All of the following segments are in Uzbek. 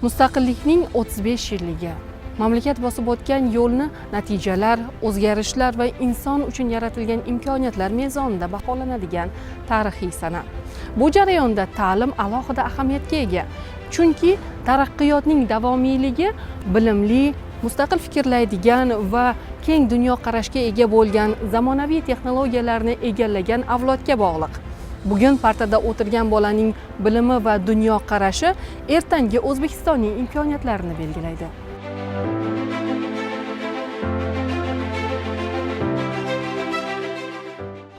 Mustaqillikning 35 yilligi. Mamlakat bosib o'tgan yo'lni natijalar, o'zgarishlar va inson uchun yaratilgan imkoniyatlar mezonida baholanadigan tarixiy sana. Bu jarayonda ta'lim alohida ahamiyatga ega. Chunki taraqqiyotning davomiyligi bilimli, mustaqil fikrlaydigan va keng dunyoqarashga ega bo'lgan zamonaviy texnologiyalarni egallagan avlodga bog'liq. Bugun partada o'tirgan bolaning bilimi va dunyoqarashi ertangi O'zbekistonning imkoniyatlarini belgilaydi.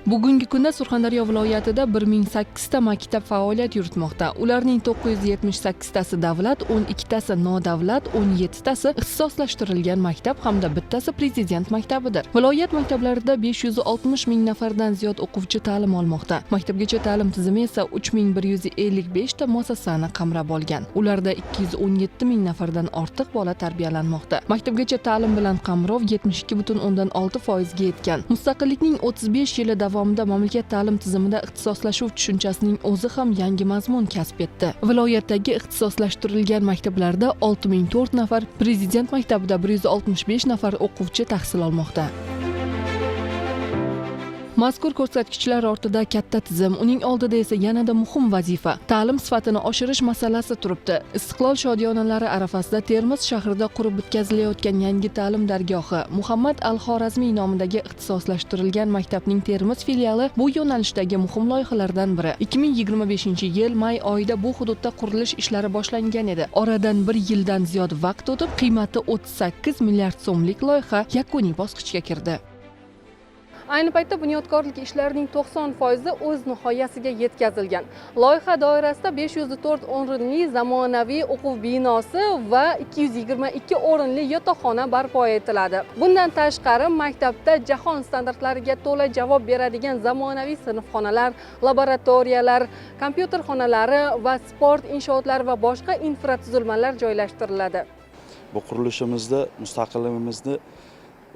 Bugungi kunda Surxondaryo viloyatida 1008 ta maktab faoliyat yuritmoqda. Ularning 978 tasi davlat, 12 tasi nodavlat, 17 tasi ixtisoslashtirilgan maktab hamda bittasi prezident maktabidir. Viloyat maktablarida 560 ming nafardan ziyod o'quvchi ta'lim olmoqda. Maktabgacha ta'lim tizimi esa 3155 ta muassasani qamrab olgan. Ularda 217 ming nafardan ortiq bola tarbiyalanmoqda. Maktabgacha ta'lim bilan qamrov 72,6% ga yetgan. Mustaqillikning 35 yili davomida mamlakat ta'lim tizimida ixtisoslashuv tushunchasining o'zi ham yangi mazmun kasb etdi. Viloyatdagi ixtisoslashtirilgan maktablarda 6004 nafar, prezident maktabida 165 nafar o'quvchi tahsil olmoqda. Mazkur ko'rsatkichlar ortida katta tizim, uning oldida esa yanada muhim vazifa ta'lim sifatini oshirish masalasi turibdi. Istiqlol shodiyonalari arafasida Termiz shahrida qurib bitkazilayotgan yangi ta'lim dargohi Muhammad Al-Xorazmiy nomidagi ixtisoslashtirilgan maktabning Termiz filiali bu yo'nalishdagi muhim loyihalardan biri. 2025-yil may oyida bu hududda qurilish ishlari boshlangan edi. Oradan bir yildan ziyod vaqt o'tib, qiymati 38 milliard so'mlik loyiha yakuniy bosqichga kirdi. Ayni paytda bunyodkorlik ishlarining 90% o'z nihoyasiga yetkazilgan. Loyiha doirasida 504 o'rinli zamonaviy o'quv binosi va 222 o'rinli yotoqxona barpo etiladi. Bundan tashqari maktabda jahon standartlariga to'la javob beradigan zamonaviy sinfxonalar, laboratoriyalar, kompyuter xonalari va sport inshootlari va boshqa infratuzilmalar joylashtiriladi. Bu qurilishimizda mustaqilligimizni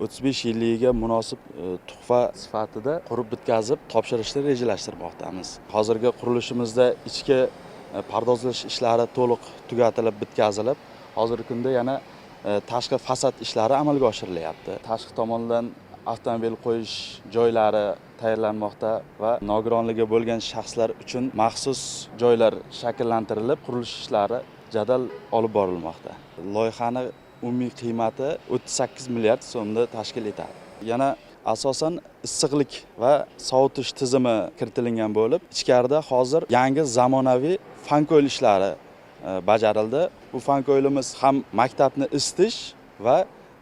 35 yilligiga munosib tuhfa sifatida qurib bitkazib topshirishni rejalashtirmoqdamiz. Hozirgi qurilishimizda ichki pardozlash ishlari to'liq tugatilib bitkazilib, hozirgi kunda yana tashqi fasad ishlari amalga oshirilyapti. Tashqi tomondan avtomobil qo'yish joylari tayyorlanmoqda va nogironligi bo'lgan shaxslar uchun maxsus joylar shakllantirilib, qurilish ishlari jadal olib borilmoqda. Loyihani umumiy qiymati 38 milliard so'mni tashkil etadi. Yana asosan issiqlik va sovutish tizimi kiritilgan bo'lib, ichkarida hozir yangi zamonaviy fan ko'l ishlari bajarildi. Bu fan ko'limiz ham maktabni isitish va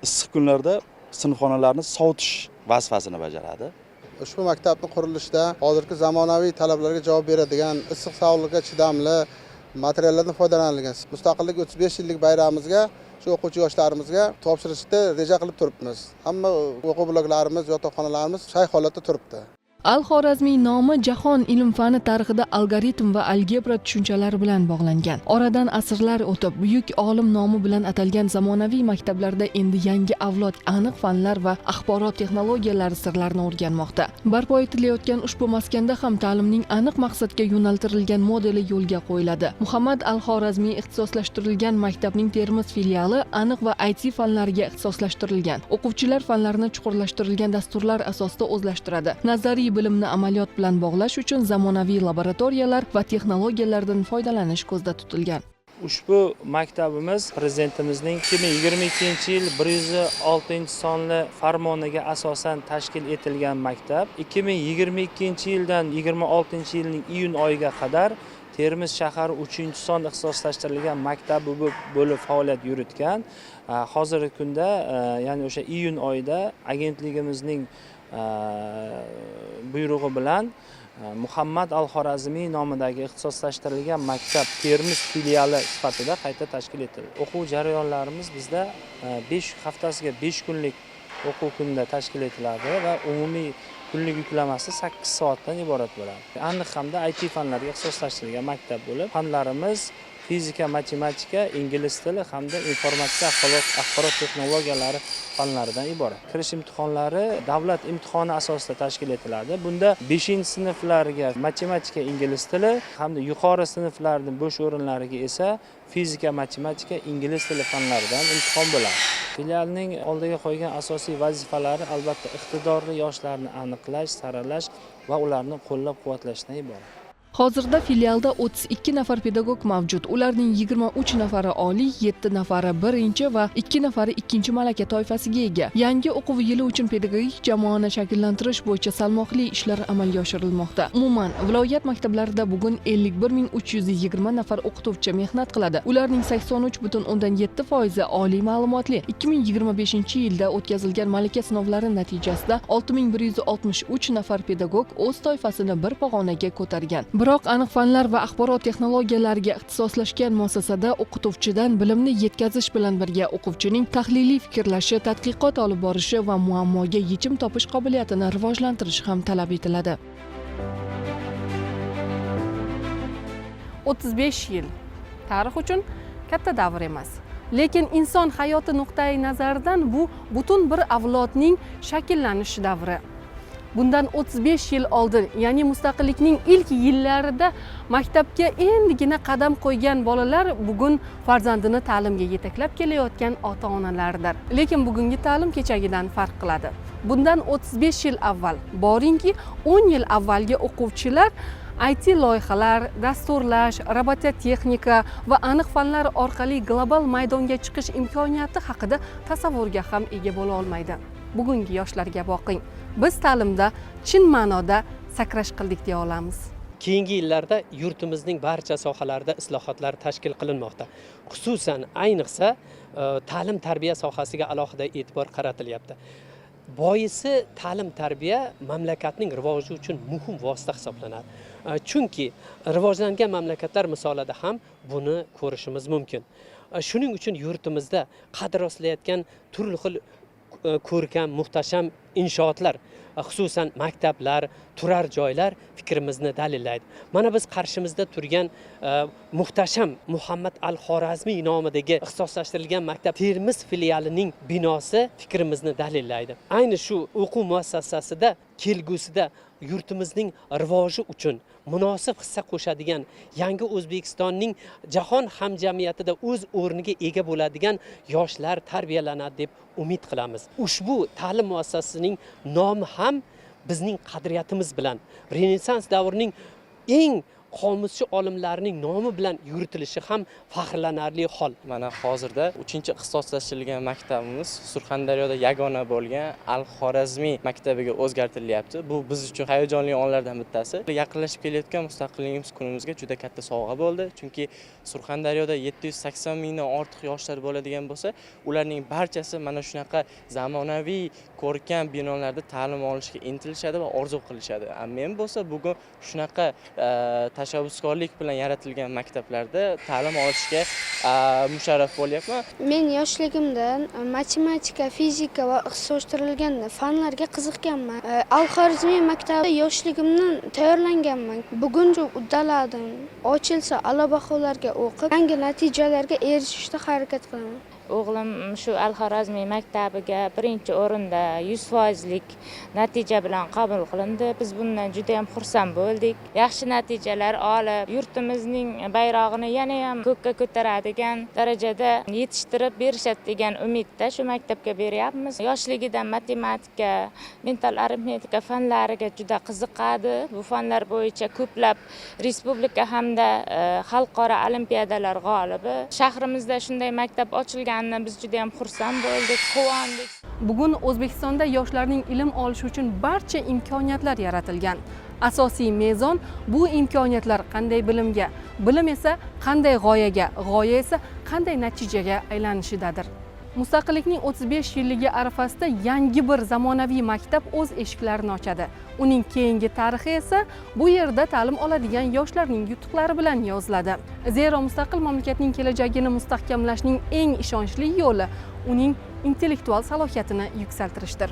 issiq kunlarda sinfxonalarni sovutish vazifasini bajaradi. Ushbu maktabning qurilishida hozirgi zamonaviy talablarga javob beradigan, issiq sovuqlikka chidamli materiallardan foydalanilgan. Mustaqillik 35 yillik bayramimizga shu o'quvchi yoshlarimizga topshirishni reja qilib turibmiz. Hamma o'quv bloklarimiz, yotoqxonalarimiz shay holatda turibdi. Al-Xorazmiy nomi jahon ilm-fani tarixida algoritm va algebra tushunchalari bilan bog'langan. Oradan asrlar o'tib, buyuk olim nomi bilan atalgan zamonaviy maktablarda endi yangi avlod aniq fanlar va axborot texnologiyalari sirlarini o'rganmoqda. Barpo etilayotgan ushbu maskanda ham ta'limning aniq maqsadga yo'naltirilgan modeli yo'lga qo'yiladi. Muhammad Al-Xorazmiy ixtisoslashtirilgan maktabning Termiz filiali aniq va IT fanlariga ixtisoslashtirilgan. O'quvchilar fanlarni chuqurlashtirilgan dasturlar asosida o'zlashtiradi. Nazariy bilimni amaliyot bilan bog'lash uchun zamonaviy laboratoriyalar va texnologiyalardan foydalanish ko'zda tutilgan. Ushbu maktabimiz Prezidentimizning 2022-yil 106-sonli farmoniga asosan tashkil etilgan maktab. 2022-yildan 26-yilning iyun oyiga qadar Termiz shahar 3-son ixtisoslashtirilgan maktabi bo'lib faoliyat yuritgan. Hozirgi kunda, ya'ni o'sha iyun oyida agentligimizning buyrug'i bilan Muhammad Al-Xorazmiy nomidagi ixtisoslashtirilgan maktab Termiz filiali sifatida qayta tashkil etildi. O'quv jarayonlarimiz bizda haftasiga 5 kunlik o'quv kunida tashkil etiladi va umumiy kunlik yuklamasi 8 soatdan iborat bo'ladi. Aniq hamda IT fanlariga ixtisoslashtirilgan maktab bo'lib, fanlarimiz fizika, matematika, ingliz tili hamda informatika axborot texnologiyalari fanlaridan iborat. Kirish imtihonlari davlat imtihoni asosida tashkil etiladi. Bunda 5-sinflarga matematika, ingliz tili hamda yuqori sinflarning bo'sh o'rinlariga esa fizika, matematika, ingliz tili fanlaridan imtihon bo'ladi. Filialning oldiga qo'ygan asosiy vazifalari albatta iqtidorli yoshlarni aniqlash, saralash va ularni qo'llab-quvvatlashdan iborat. Hozirda filialda 32 nafar pedagog mavjud. Ularning 23 nafari oliy, 7 nafari birinchi va 2 nafari ikkinchi malaka toifasiga ega. Yangi o'quv yili uchun pedagogik jamoani shakllantirish bo'yicha salmoqli ishlar amalga oshirilmoqda. Umuman, viloyat maktablarida bugun 51320 nafar o'qituvchi mehnat qiladi. Ularning 83,7% oliy ma'lumotli. 2025-yilda o'tkazilgan malaka sinovlari natijasida 6163 nafar pedagog o'z toifasini bir pog'onaga ko'targan. Biroq aniq fanlar va axborot texnologiyalariga ixtisoslashgan muassasada o'qituvchidan bilimni yetkazish bilan birga o'quvchining tahliliy fikrlashi, tadqiqot olib borishi va muammoga yechim topish qobiliyatini rivojlantirish ham talab etiladi. 35 yil tarix uchun katta davr emas. Lekin inson hayoti nuqtai nazaridan bu butun bir avlodning shakllanish davri. Bundan 35 yil oldin, ya'ni mustaqillikning ilk yillarida maktabga endigina qadam qo'ygan bolalar bugun farzandini ta'limga yetaklab kelayotgan ota-onalardir. Lekin bugungi ta'lim kechagidan farq qiladi. Bundan 35 yil avval, boringki 10 yil avvalgi o'quvchilar IT loyihalar, dasturlash, robototexnika va aniq fanlar orqali global maydonga chiqish imkoniyati haqida tasavvurga ham ega bo'la olmaydi. Bugungi yoshlarga boqing. Biz ta'limda chin ma'noda sakrash qildik deya olamiz. Keyingi yillarda yurtimizning barcha sohalarida islohotlar tashkil qilinmoqda. Xususan, ayniqsa ta'lim-tarbiya sohasiga alohida e'tibor qaratilyapti. Boisi ta'lim-tarbiya mamlakatning rivoji uchun muhim vosita hisoblanadi. Chunki rivojlangan mamlakatlar misolida ham buni ko'rishimiz mumkin. Shuning uchun yurtimizda qadr rostlayotgan turli xil ko'rkam, muhtasham inshootlar, xususan maktablar, turar joylar fikrimizni dalillaydi. Mana biz qarshimizda turgan muhtasham Muhammad al-Xorazmiy nomidagi ixtisoslashtirilgan maktab Termiz filialining binosi fikrimizni dalillaydi. Ayni shu o'quv muassasasida kelgusida yurtimizning rivoji uchun munosib hissa qo'shadigan, yangi O'zbekistonning jahon hamjamiyatida o'z o'rniga ega bo'ladigan yoshlar tarbiyalanadi deb umid qilamiz. Ushbu ta'lim muassasasining nomi ham bizning qadriyatimiz bilan, Renessans davrining eng qomuschi olimlarining nomi bilan yuritilishi ham faxrlanarli hol. Mana hozirda 3-ixtisoslashtirilgan maktabimiz Surxondaryoda yagona bo'lgan Al-Xorazmiy maktabiga o'zgartirilyapti. Bu biz uchun hayajonli onlardan bittasi. Yaqinlashib kelayotgan mustaqilligimiz kunimizga juda katta sovg'a bo'ldi, chunki Surxondaryoda 780 mingdan ortiq yoshlar bo'ladigan bo'lsa, ularning barchasi mana shunaqa zamonaviy ko'rkam binolarda ta'lim olishga intilishadi va orzu qilishadi. Men bo'lsa bugun shunaqa tashabbuskorlik bilan yaratilgan maktablarda ta'lim olishga musharraf bo'lyapman. Men yoshligimdan matematika, fizika va ixtisoslashtirilgan fanlarga qiziqganman. Al-Xorazmiy maktabida yoshligimdan tayyorlanganman. Bugun uddaladim. Ochilsa a'lo baholarga o'qib, yangi natijalarga erishishga harakat qilaman. O'g'lim shu Al-Xorazmiy maktabiga birinchi o'rinda 100%lik natija bilan qabul qilindi. Biz bundan juda ham xursand bo'ldik. Yaxshi natijalar olib, yurtimizning bayrog'ini yana ham ko'kka ko'taradigan darajada yetishtirib berishadi degan umidda shu maktabga beryapmiz. Yoshligidan matematika, mental arifmetika fanlariga juda qiziqadi. Bu fanlar bo'yicha ko'plab respublika hamda xalqaro olimpiadalar g'olibi. Shahrimizda shunday maktab ochilgan biz juda ham xursand bo'ldik, quvondik. Bugun O'zbekistonda yoshlarning ilm olishi uchun barcha imkoniyatlar yaratilgan. Asosiy mezon bu imkoniyatlar qanday bilimga, bilim esa qanday g'oyaga, g'oya esa qanday natijaga aylanishidadir. Mustaqillikning 35 yilligi arafasida yangi bir zamonaviy maktab o'z eshiklarini ochadi. Uning keyingi tarixi esa bu yerda ta'lim oladigan yoshlarning yutuqlari bilan yoziladi. Zero mustaqil mamlakatning kelajagini mustahkamlashning eng ishonchli yo'li uning intellektual salohiyatini yuksaltirishdir.